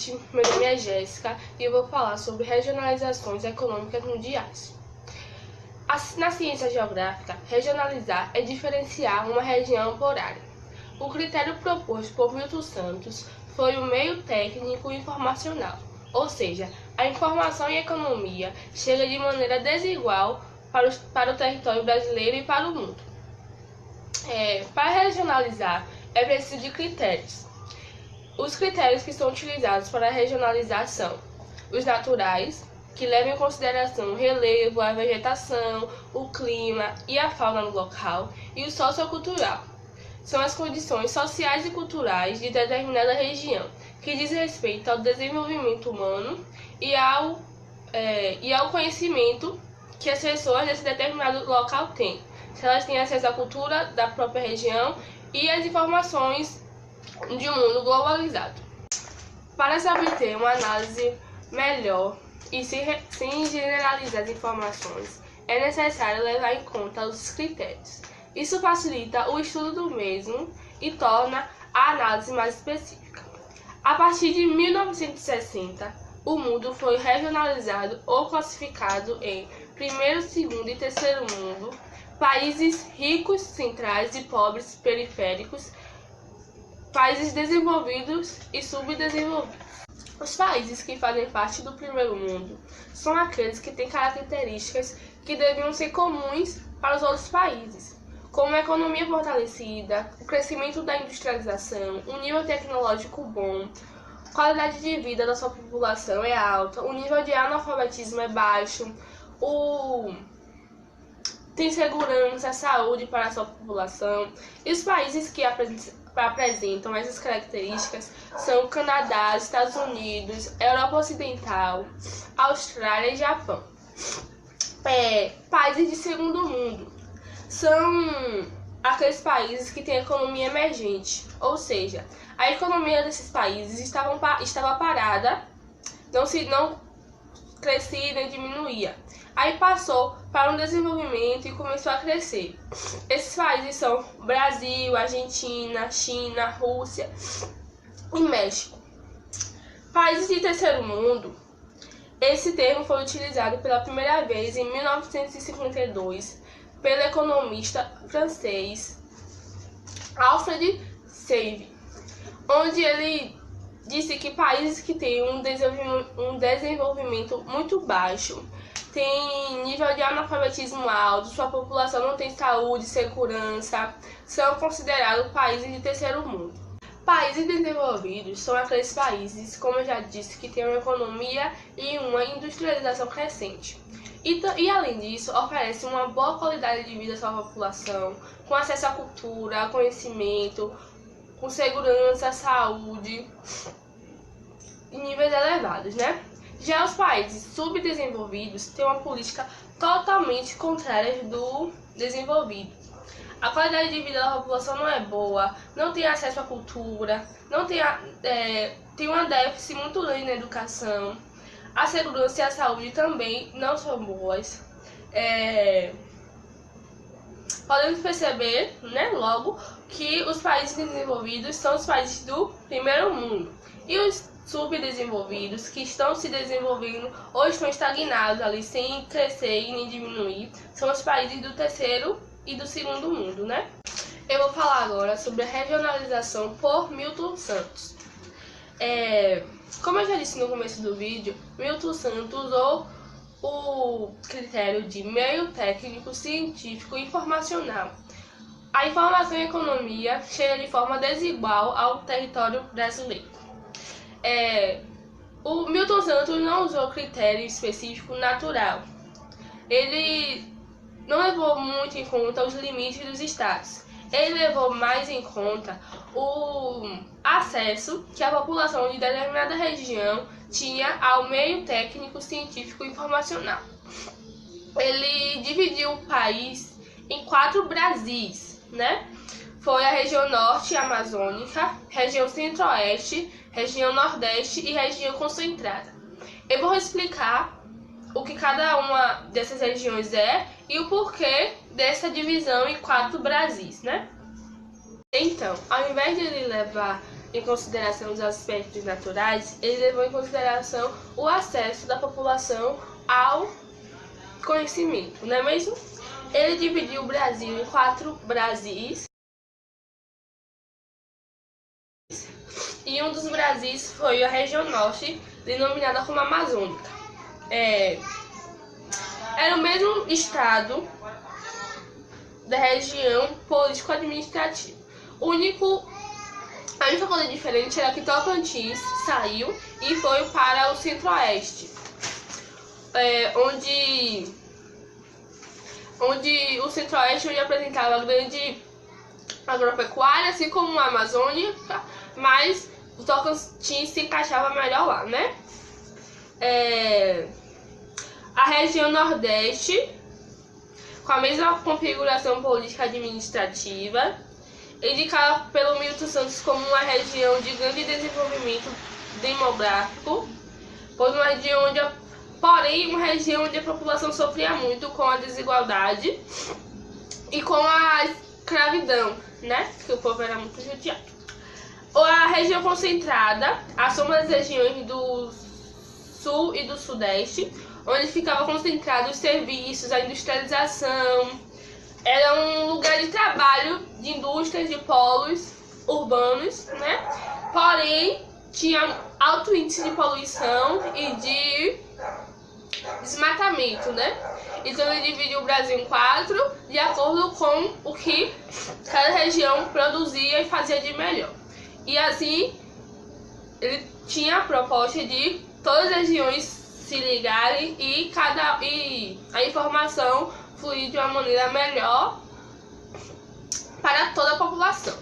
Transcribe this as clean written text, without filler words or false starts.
noite, meu nome é Jéssica e eu vou falar sobre regionalizações econômicas mundiais. Na ciência geográfica, regionalizar é diferenciar uma região por área. O critério proposto por Milton Santos foi o meio técnico informacional, ou seja, a informação em economia chega de maneira desigual para o território brasileiro e para o mundo. Para regionalizar, é preciso de critérios. Os critérios que são utilizados para regionalizar são os naturais, que levam em consideração o relevo, a vegetação, o clima e a fauna no local, e o sociocultural. São as condições sociais e culturais de determinada região, que diz respeito ao desenvolvimento humano e ao conhecimento que as pessoas desse determinado local têm. Se elas têm acesso à cultura da própria região e às informações de um mundo globalizado. Para se obter uma análise melhor e sem generalizar as informações, é necessário levar em conta os critérios. Isso facilita o estudo do mesmo e torna a análise mais específica. A partir de 1960, o mundo foi regionalizado ou classificado em primeiro, segundo e terceiro mundo, países ricos, centrais e pobres periféricos, países desenvolvidos e subdesenvolvidos. Os países que fazem parte do primeiro mundo são aqueles que têm características que deviam ser comuns para os outros países, como a economia fortalecida, o crescimento da industrialização, um nível tecnológico bom, qualidade de vida da sua população é alta, o nível de analfabetismo é baixo, tem segurança, saúde para a sua população. E os países que apresentam essas características são o Canadá, Estados Unidos, Europa Ocidental, Austrália e Japão. Países de segundo mundo são aqueles países que têm economia emergente, ou seja, a economia desses países estava parada, não crescia nem diminuía. Aí passou para um desenvolvimento e começou a crescer. Esses países são Brasil, Argentina, China, Rússia e México. Países de terceiro mundo. Esse termo foi utilizado pela primeira vez em 1952 pelo economista francês Alfred Sauvy, onde ele disse que países que têm um desenvolvimento muito baixo, tem nível de analfabetismo alto, sua população não tem saúde, segurança, são considerados países de terceiro mundo. Países desenvolvidos são aqueles países, como eu já disse, que têm uma economia e uma industrialização crescente. E além disso, oferecem uma boa qualidade de vida à sua população, com acesso à cultura, ao conhecimento, com segurança, saúde, em níveis elevados, né? Já os países subdesenvolvidos têm uma política totalmente contrária do desenvolvido. A qualidade de vida da população não é boa, não tem acesso à cultura, tem uma déficit muito grande na educação. A segurança e a saúde também não são boas. Podemos perceber, né, logo, que os países desenvolvidos são os países do primeiro mundo. E os subdesenvolvidos, que estão se desenvolvendo ou estão estagnados ali, sem crescer e nem diminuir, são os países do terceiro e do segundo mundo, né? Eu vou falar agora sobre a regionalização por Milton Santos. Como eu já disse no começo do vídeo, Milton Santos usou o critério de meio técnico, científico e informacional. A informação em economia chega de forma desigual ao território brasileiro. O Milton Santos não usou critério específico natural. Ele não levou muito em conta os limites dos estados. Ele levou mais em conta o acesso que a população de determinada região tinha ao meio técnico, científico e informacional. Ele dividiu o país em 4 Brasis, né? Foi a região norte amazônica, região centro-oeste, região nordeste e região concentrada. Eu vou explicar o que cada uma dessas regiões é e o porquê dessa divisão em 4 Brasis, né? Então, ao invés de ele levar em consideração os aspectos naturais, ele levou em consideração o acesso da população ao conhecimento, não é mesmo? Ele dividiu o Brasil em 4 Brasis, e um dos Brasis foi a região norte, denominada como Amazônica. Era o mesmo estado da região político-administrativa. A única coisa diferente era que Tocantins saiu e foi para o centro-oeste, onde o centro-oeste apresentava grande agropecuária, assim como a Amazônica, mas o Tocantins se encaixava melhor lá, né? A região nordeste, com a mesma configuração política administrativa, indicada pelo Milton Santos como uma região de grande desenvolvimento demográfico, uma região onde a população sofria muito com a desigualdade e com a escravidão, né? Porque o povo era muito judiado. A região concentrada, a soma das regiões do sul e do sudeste, onde ficava concentrado os serviços, a industrialização. Era um lugar de trabalho de indústrias, de polos urbanos, né? Porém, tinha alto índice de poluição e de desmatamento, né? Então ele dividiu o Brasil em 4, de acordo com o que cada região produzia e fazia de melhor. E assim, ele tinha a proposta de todas as regiões se ligarem e a informação fluir de uma maneira melhor para toda a população.